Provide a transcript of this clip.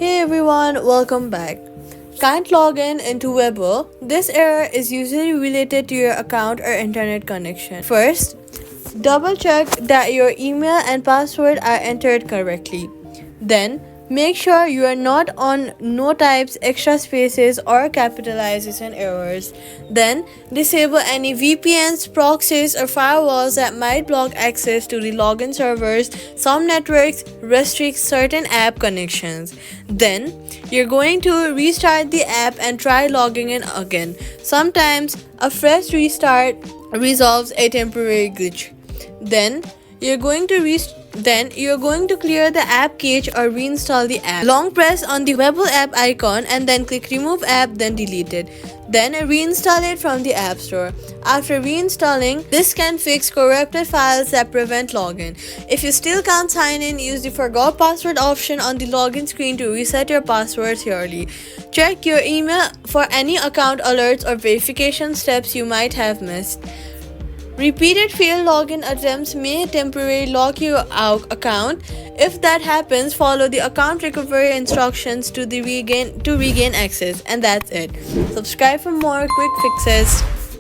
Hey everyone, welcome back. Can't log in into Webull. This error is usually related to your account or internet connection. First, double check that your email and password are entered correctly. Then, make sure you are not on no types, extra spaces, or capitalization errors. Then, disable any VPNs, proxies, or firewalls that might block access to the login servers. Some networks restrict certain app connections. Then, you're going to restart the app and try logging in again. Sometimes, a fresh restart resolves a temporary glitch. Then you're going to clear the app cache or reinstall the app. Long press on the Webull app icon and then click remove app, then delete it. Then reinstall it from the app store. After reinstalling, this can fix corrupted files that prevent login. If you still can't sign in, use the forgot password option on the login screen to reset your password thoroughly. Check your email for any account alerts or verification steps you might have missed. Repeated failed login attempts may temporarily lock your account. If that happens, follow the account recovery instructions to regain access. And that's it. Subscribe for more quick fixes.